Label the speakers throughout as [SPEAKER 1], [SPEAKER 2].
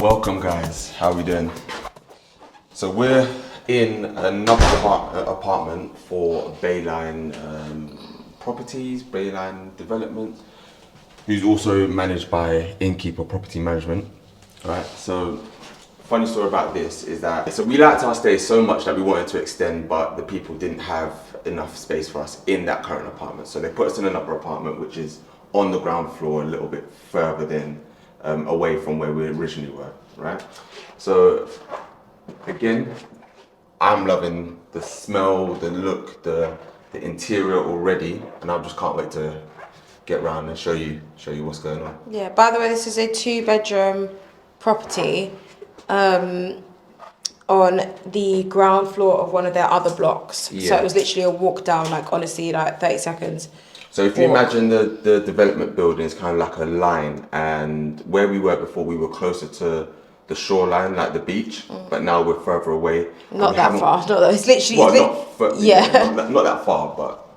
[SPEAKER 1] Welcome guys, how are we doing? So we're in another apartment for Bayline Properties, Bayline Development, who's also managed by Innkeeper Property Management. Alright, so funny story about this is that, so we liked our stay so much that we wanted to extend, but the people didn't have enough space for us in that current apartment. So they put us in another apartment which is on the ground floor a little bit further than away from where we originally were, right? So again, I'm loving the smell, the look, the interior already, and I just can't wait to get around and show you what's going on.
[SPEAKER 2] Yeah, by the way, this is a 2-bedroom property on the ground floor of one of their other blocks. Yeah. So it was literally a walk down, like honestly, like 30 seconds.
[SPEAKER 1] So if you imagine the development building is kind of like a line, and where we were before, we were closer to the shoreline, like the beach, but now we're further away.
[SPEAKER 2] Not that far, not that, it's literally...
[SPEAKER 1] Well, not that far, but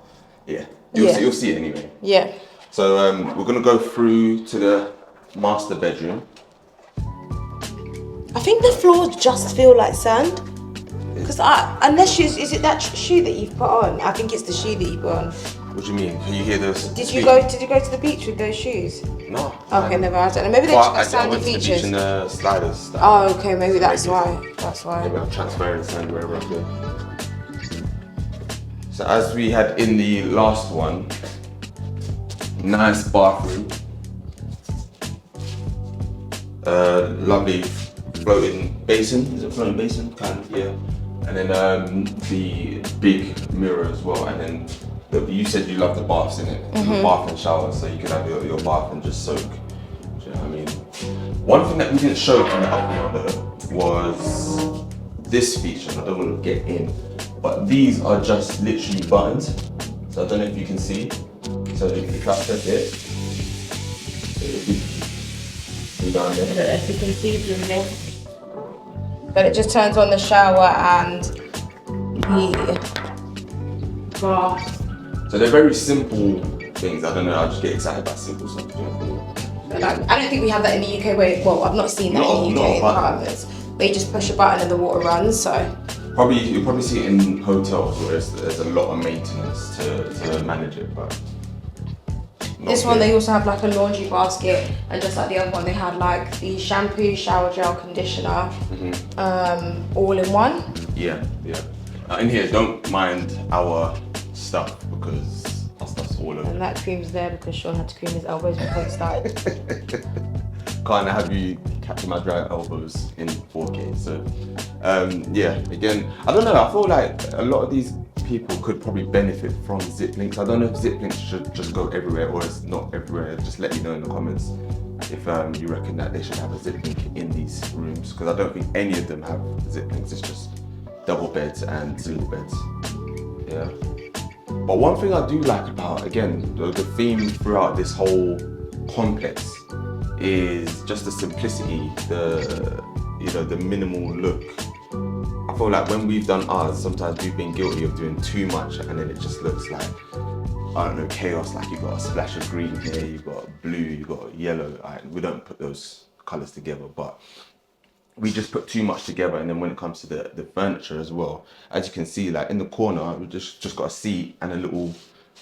[SPEAKER 1] yeah, you'll see it anyway.
[SPEAKER 2] Yeah.
[SPEAKER 1] So we're gonna go through to the master bedroom.
[SPEAKER 2] I think the floors just feel like sand. Because unless is it that shoe that you've put on? I think it's the shoe that you put on.
[SPEAKER 1] What do you mean? Can you hear those?
[SPEAKER 2] Did you go to the beach with those shoes?
[SPEAKER 1] No.
[SPEAKER 2] Okay, never. I don't know. Maybe they just got sandy features.
[SPEAKER 1] I went to the beach in the sliders.
[SPEAKER 2] Oh, okay. Maybe that's why. That's why.
[SPEAKER 1] Maybe I'm transferring sand wherever I go. So as we had in the last one, nice bathroom. Lovely floating basin. Is it floating basin? Kind of, yeah. And then the big mirror as well. And then you said you love the baths, innit? The bath and shower, so you could have your bath and just soak. Do you know what I mean? One thing that we didn't show from the upload was this feature, and I don't want to get in, but these are just literally buttons. So I don't know if you can see. So if I press it, it'll be down there.
[SPEAKER 2] I don't know if you can see them there. But it just turns on the shower and the bath.
[SPEAKER 1] So they're very simple things. I don't know, I just get excited by simple stuff.
[SPEAKER 2] I don't think we have that in the UK. Well, I've not seen that in the UK apartments. They just push a button and the water runs, so.
[SPEAKER 1] You'll probably see it in hotels where there's a lot of maintenance to manage it, but.
[SPEAKER 2] This one, they also have like a laundry basket, and just like the other one, they had like the shampoo, shower gel, conditioner, all in one.
[SPEAKER 1] Yeah. In here, don't mind our stuff because our stuff's all over.
[SPEAKER 2] And that cream's there because Sean had to cream his elbows before he started.
[SPEAKER 1] Can't have you catching my dry elbows in 4K. So, yeah, again, I don't know, I feel like a lot of these people could probably benefit from zip links. I don't know if zip links should just go everywhere or it's not everywhere. Just let me know in the comments if you reckon that they should have a zip link in these rooms, because I don't think any of them have zip links. It's just double beds and single beds. Yeah. But one thing I do like about, again, the theme throughout this whole complex is just the simplicity, the minimal look. I feel like when we've done ours, sometimes we've been guilty of doing too much and then it just looks like, I don't know, chaos. Like you've got a splash of green here, you've got blue, you've got yellow. We don't put those colours together, but we just put too much together. And then when it comes to the furniture as well, as you can see, like in the corner, we just got a seat and a little,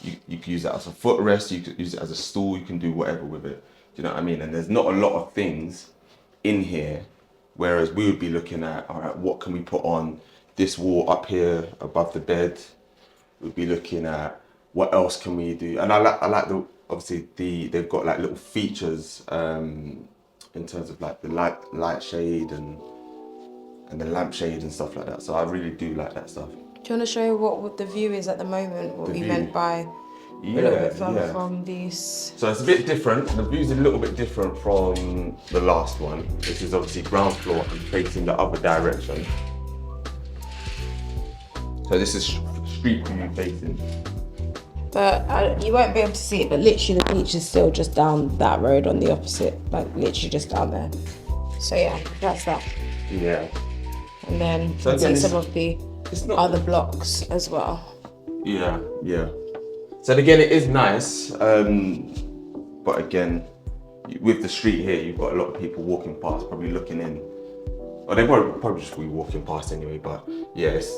[SPEAKER 1] you can use it as a footrest, you could use it as a stool, you can do whatever with it. Do you know what I mean? And there's not a lot of things in here, whereas we would be looking at, all right, what can we put on this wall up here above the bed? We'd be looking at what else can we do? And I like obviously they've got like little features in terms of like the light shade and the lampshade and stuff like that. So I really do like that stuff.
[SPEAKER 2] Do you want to show what the view is at the moment? What we meant by a little bit further from these.
[SPEAKER 1] So it's a bit different. The view's a little bit different from the last one. This is obviously ground floor and facing the other direction. So this is street view facing.
[SPEAKER 2] But you won't be able to see it, but literally the beach is still just down that road on the opposite, like literally just down there. So yeah, that's that.
[SPEAKER 1] Yeah.
[SPEAKER 2] And then you can see some of the other blocks as well.
[SPEAKER 1] Yeah. So again, it is nice, but again, with the street here, you've got a lot of people walking past, probably looking in. Or they probably just be walking past anyway, but yeah, it's,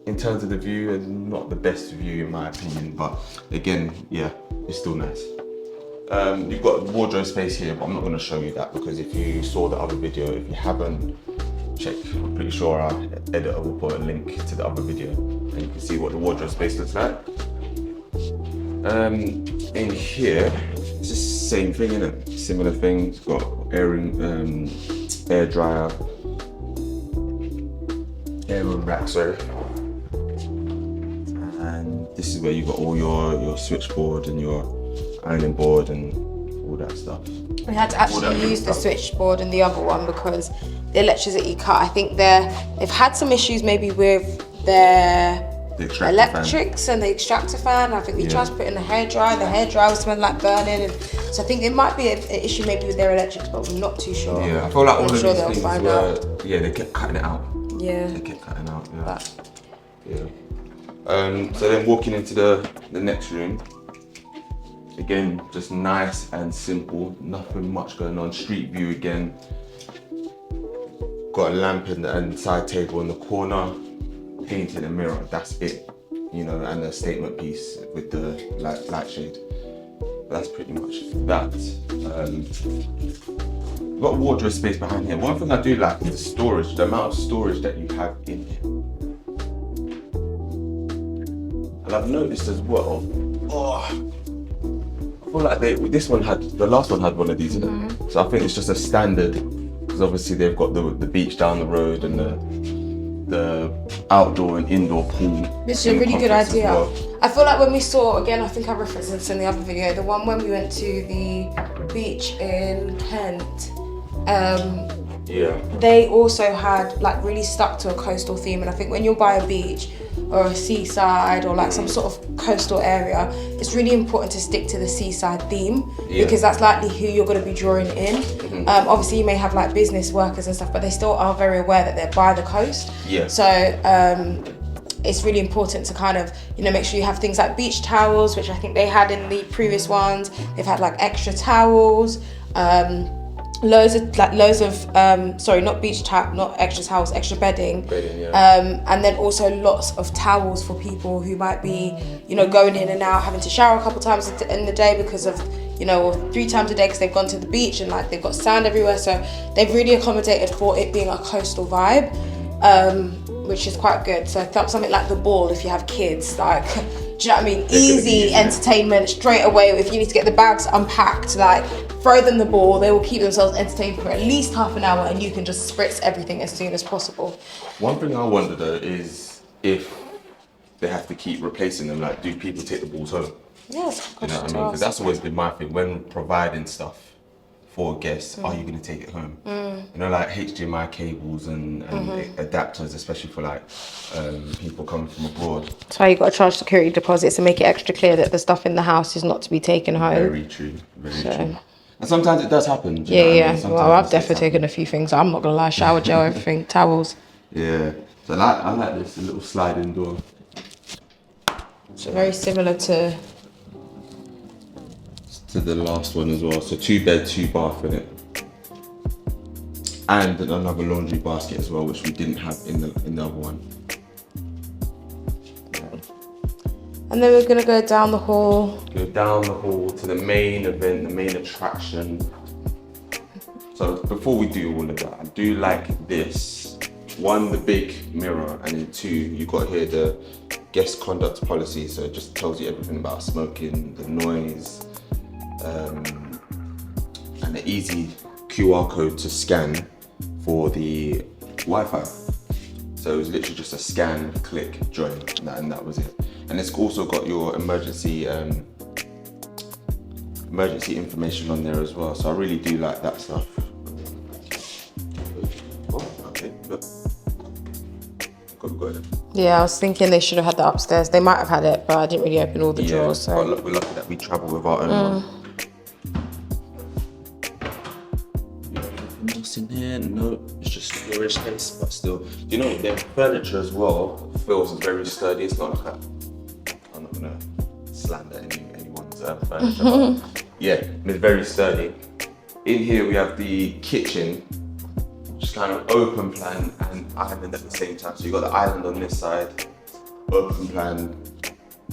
[SPEAKER 1] in terms of the view, it's not the best view in my opinion, but again, yeah, it's still nice. You've got wardrobe space here, but I'm not going to show you that because if you saw the other video, if you haven't, check. I'm pretty sure our editor will put a link to the other video and you can see what the wardrobe space looks like. In here, it's the same thing, isn't it? Similar thing. It's got air dryer, air room rack, sorry. And this is where you got all your switchboard and your ironing board and all that stuff.
[SPEAKER 2] We had to actually use the switchboard in the other one because the electricity cut. I think they've had some issues maybe with their electrics and the extractor fan. I think we tried to put in the hairdryer. The hairdryer was smelling like burning, and so I think it might be an issue maybe with their electrics, but I'm not too sure.
[SPEAKER 1] Yeah, I feel like all of these things were. Yeah, they kept cutting it out.
[SPEAKER 2] Yeah.
[SPEAKER 1] They kept cutting out. Yeah. So then walking into the next room. Again, just nice and simple, nothing much going on. Street view again. Got a lamp and side table in the corner, painted a mirror, that's it. You know, and a statement piece with the light shade. That's pretty much that. Got wardrobe space behind here. One thing I do like is the storage, the amount of storage that you have in here. And I've noticed as well, I feel like the last one had one of these in it. So I think it's just a standard, because obviously they've got the beach down the road and the outdoor and indoor pool.
[SPEAKER 2] This is a really good idea. Well. I feel like when we saw, again, I think I referenced this in the other video, the one when we went to the beach in Kent, they also had like really stuck to a coastal theme, and I think when you're by a beach or a seaside or like some sort of coastal area, it's really important to stick to the seaside theme because that's likely who you're going to be drawing in. Obviously you may have like business workers and stuff, but they still are very aware that they're by the coast. So it's really important to kind of, you know, make sure you have things like beach towels, which I think they had in the previous ones. They've had like extra towels, loads of not extra towels, extra bedding, and then also lots of towels for people who might be, you know, going in and out, having to shower a couple times in the day because of, you know, or 3 times a day because they've gone to the beach and like they've got sand everywhere. So they've really accommodated for it being a coastal vibe, which is quite good. So something like the ball, if you have kids, like, do you know what I mean? Easy entertainment straight away. If you need to get the bags unpacked, like throw them the ball, they will keep themselves entertained for at least half an hour and you can just spritz everything as soon as possible.
[SPEAKER 1] One thing I wonder though is if they have to keep replacing them, like do people take the balls home?
[SPEAKER 2] Yes,
[SPEAKER 1] you know what I mean? Because that's always been my thing when providing stuff for guests. Are you going to take it home? You know, like HDMI cables and adapters, especially for like people coming from abroad.
[SPEAKER 2] That's why you got to charge security deposits to make it extra clear that the stuff in the house is not to be taken home.
[SPEAKER 1] Very true. Very true. And sometimes it does happen.
[SPEAKER 2] I mean? Well, I've definitely taken a few things. I'm not gonna lie, shower gel, everything, towels.
[SPEAKER 1] Yeah. So I like this, a little sliding door.
[SPEAKER 2] So very similar to
[SPEAKER 1] the last one as well. So 2 bed, 2 bath in it, and another laundry basket as well, which we didn't have in the other one.
[SPEAKER 2] And then we're gonna go down the hall.
[SPEAKER 1] Go down the hall to the main event, the main attraction. So before we do all of that, I do like this. 1, the big mirror, and then 2, you got here the guest conduct policy. So it just tells you everything about smoking, the noise, and the easy QR code to scan for the Wi-Fi. So it was literally just a scan, click, join, and that was it. And it's also got your emergency information on there as well. So I really do like that stuff. Oh, okay, look. Got it.
[SPEAKER 2] Yeah, I was thinking they should have had that upstairs. They might have had it, but I didn't really open all the drawers. So
[SPEAKER 1] but look, we're lucky that we travel with our own one. What's in here? No, it's just storage space, but still. You know, their furniture as well feels very sturdy. It's not like I'm not gonna slander anyone's furniture, but yeah, and it's very sturdy. In here we have the kitchen, which is kind of open plan and island at the same time. So you got the island on this side, open plan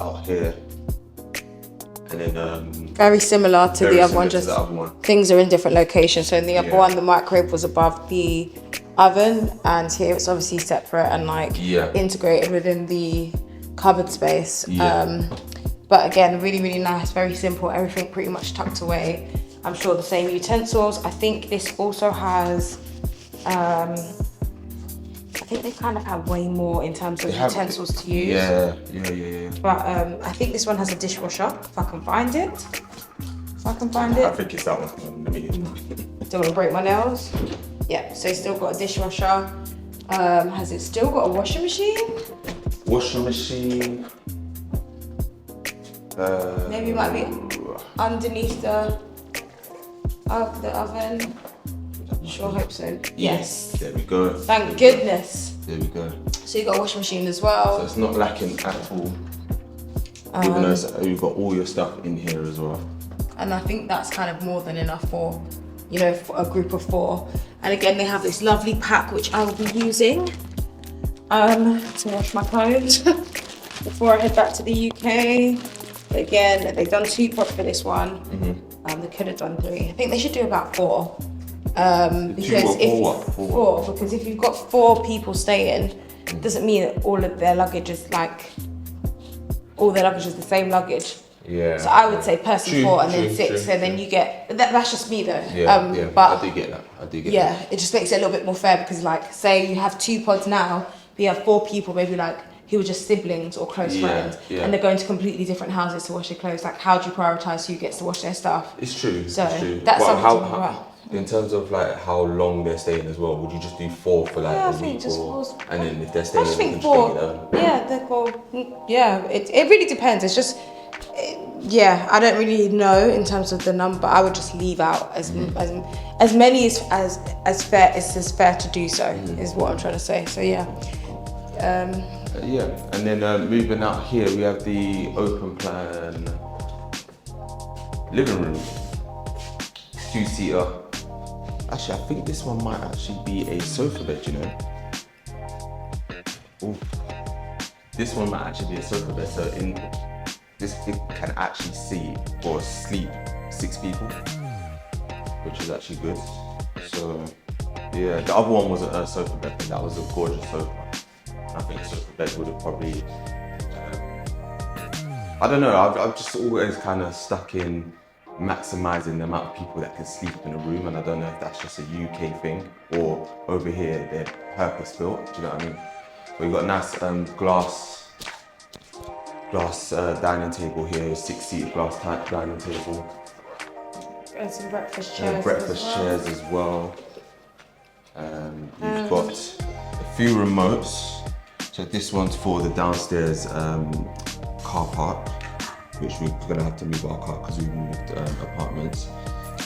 [SPEAKER 1] out here, and then
[SPEAKER 2] very similar to
[SPEAKER 1] very
[SPEAKER 2] the other
[SPEAKER 1] similar
[SPEAKER 2] one,
[SPEAKER 1] to
[SPEAKER 2] just
[SPEAKER 1] the other one.
[SPEAKER 2] things are in different locations. So in the other
[SPEAKER 1] Yeah.
[SPEAKER 2] one, the microwave was above the oven, and here it's obviously separate and like
[SPEAKER 1] Yeah.
[SPEAKER 2] integrated within the cupboard space.
[SPEAKER 1] Yeah.
[SPEAKER 2] But again, really, really nice, very simple, everything pretty much tucked away. I'm sure the same utensils. I think this also has, I think they kind of have way more in terms of utensils to use.
[SPEAKER 1] Yeah.
[SPEAKER 2] But I think this one has a dishwasher, if I can find it. I
[SPEAKER 1] think it's that one. Let me.
[SPEAKER 2] Don't want to break my nails. Yeah, so it's still got a dishwasher. Has it still got a washing machine?
[SPEAKER 1] Washing machine.
[SPEAKER 2] Maybe it might be underneath the oven. Sure hope so. Yes.
[SPEAKER 1] There we go.
[SPEAKER 2] Thank goodness.
[SPEAKER 1] There we go.
[SPEAKER 2] So you got a washing machine as well.
[SPEAKER 1] So it's not lacking at all. Even though you've got all your stuff in here as well.
[SPEAKER 2] And I think that's kind of more than enough for, you know, for a group of 4. And again, they have this lovely pack which I will be using to wash my clothes before I head back to the UK. But again, they've done 2 pots for this one. They could have done 3. I think they should do about 4. Because because if you've got 4 people staying, it doesn't mean that all of their luggage is like the same luggage.
[SPEAKER 1] Yeah.
[SPEAKER 2] So I would say person 4 and then 6. So then you get that's just me though. But
[SPEAKER 1] I do get that.
[SPEAKER 2] Yeah, it just makes it a little bit more fair because like say you have 2 pods now, but you have 4 people maybe like who are just siblings or close friends, and they're going to completely different houses to wash their clothes. Like, how do you prioritize who gets to wash their stuff?
[SPEAKER 1] It's true.
[SPEAKER 2] So
[SPEAKER 1] it's true.
[SPEAKER 2] that's
[SPEAKER 1] well,
[SPEAKER 2] something to think about.
[SPEAKER 1] In terms of like how long they're staying as well, would you just do 4 for like
[SPEAKER 2] Yeah, I
[SPEAKER 1] a
[SPEAKER 2] think
[SPEAKER 1] week,
[SPEAKER 2] just
[SPEAKER 1] or,
[SPEAKER 2] 4.
[SPEAKER 1] and then if they're
[SPEAKER 2] I
[SPEAKER 1] staying,
[SPEAKER 2] just
[SPEAKER 1] they
[SPEAKER 2] think
[SPEAKER 1] can
[SPEAKER 2] 4.
[SPEAKER 1] bring it down?
[SPEAKER 2] Yeah, they're cool. Yeah, it really depends. It's just, yeah, I don't really know in terms of the number. I would just leave out as many as fair to do so is what I'm trying to say. So yeah.
[SPEAKER 1] Yeah, and then moving out here, we have the open plan living room, 2-seater. Actually, I think this one might actually be a sofa bed, you know. Ooh. This one might actually be a sofa bed, so it can actually seat or sleep 6 people, which is actually good. So yeah, the other one wasn't a sofa bed, but that was a gorgeous sofa. I think a sofa bed would have probably, I don't know, I've just always kind of stuck in maximising the amount of people that can sleep in a room, and I don't know if that's just a UK thing or over here they're purpose built, do you know what I mean? But we've got a nice glass dining table here, 6-seater glass type dining table.
[SPEAKER 2] And some breakfast chairs.
[SPEAKER 1] Chairs as well. You've got a few remotes. So this one's for the downstairs car park, which we're gonna have to move our car because we moved apartments.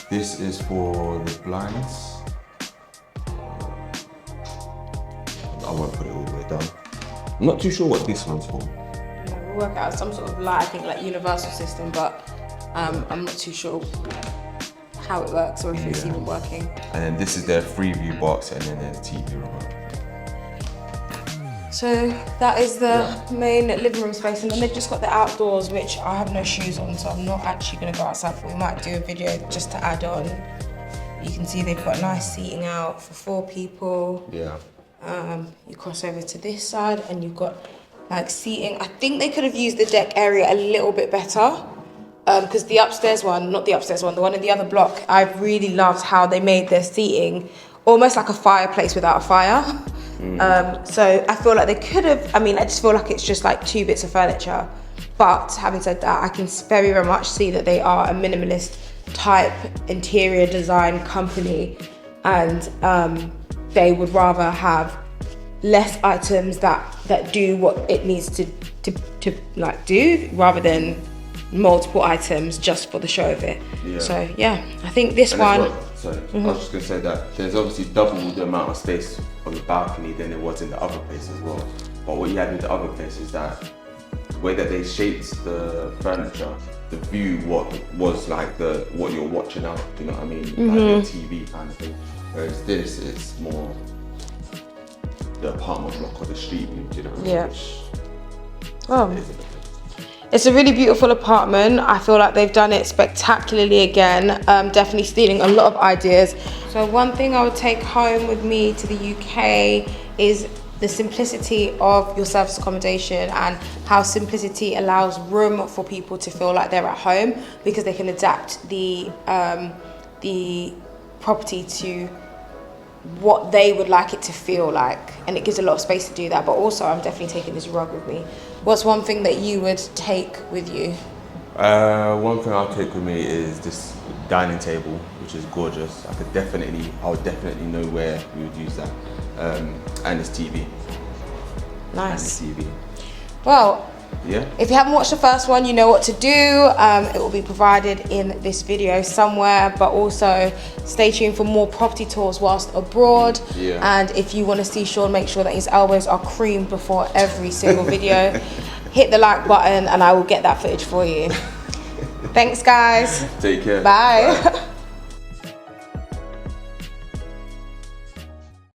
[SPEAKER 1] This is for the blinds. I won't put it all the way down. I'm not too sure what this one's for.
[SPEAKER 2] Yeah, we'll work out some sort of light, I think like universal system, but I'm not too sure how it works or if it's even working.
[SPEAKER 1] And then this is their Freeview box, and then there's TV remote.
[SPEAKER 2] So that is the main living room space, and then they've just got the outdoors, which I have no shoes on, so I'm not actually going to go outside, but we might do a video just to add on. You can see they've got nice seating out for 4 people.
[SPEAKER 1] Yeah.
[SPEAKER 2] You cross over to this side and you've got like seating. I think they could have used the deck area a little bit better, because the upstairs one, not the upstairs one, the one in the other block, I really loved how they made their seating almost like a fireplace without a fire. So I feel like they could have, I just feel like it's just like 2 bits of furniture. But having said that, I can very, very much see that they are a minimalist type interior design company, and they would rather have less items that do what it needs to like do, rather than multiple items just for the show of it. Yeah. So yeah, I think this one.
[SPEAKER 1] I was just gonna say that there's obviously double the amount of space on the balcony than there was in the other place as well. But what you had with the other place is that way that they shaped the furniture, the view, what was like what you're watching out, do you know what I mean? Like the TV kind of thing. Whereas this, it's more the apartment block or the street view, do you know what I mean?
[SPEAKER 2] Yeah.
[SPEAKER 1] Which
[SPEAKER 2] Oh.
[SPEAKER 1] is a bit.
[SPEAKER 2] It's a really beautiful apartment. I feel like they've done it spectacularly again. Definitely stealing a lot of ideas. So one thing I would take home with me to the UK is the simplicity of your service accommodation and how simplicity allows room for people to feel like they're at home, because they can adapt the property to what they would like it to feel like, and it gives a lot of space to do that. But also, I'm definitely taking this rug with me. What's one thing that you would take with you?
[SPEAKER 1] One thing I'll take with me is this dining table, which is gorgeous. I would definitely know where we would use that. And this TV.
[SPEAKER 2] Nice.
[SPEAKER 1] And the TV.
[SPEAKER 2] Well,
[SPEAKER 1] yeah.
[SPEAKER 2] If you haven't watched the first one, you know what to do. It will be provided in this video somewhere, but also stay tuned for more property tours whilst abroad.
[SPEAKER 1] Yeah.
[SPEAKER 2] And if you want to see Sean make sure that his elbows are creamed before every single video, hit the like button and I will get that footage for you. Thanks, guys.
[SPEAKER 1] Take care.
[SPEAKER 2] Bye.
[SPEAKER 1] Bye.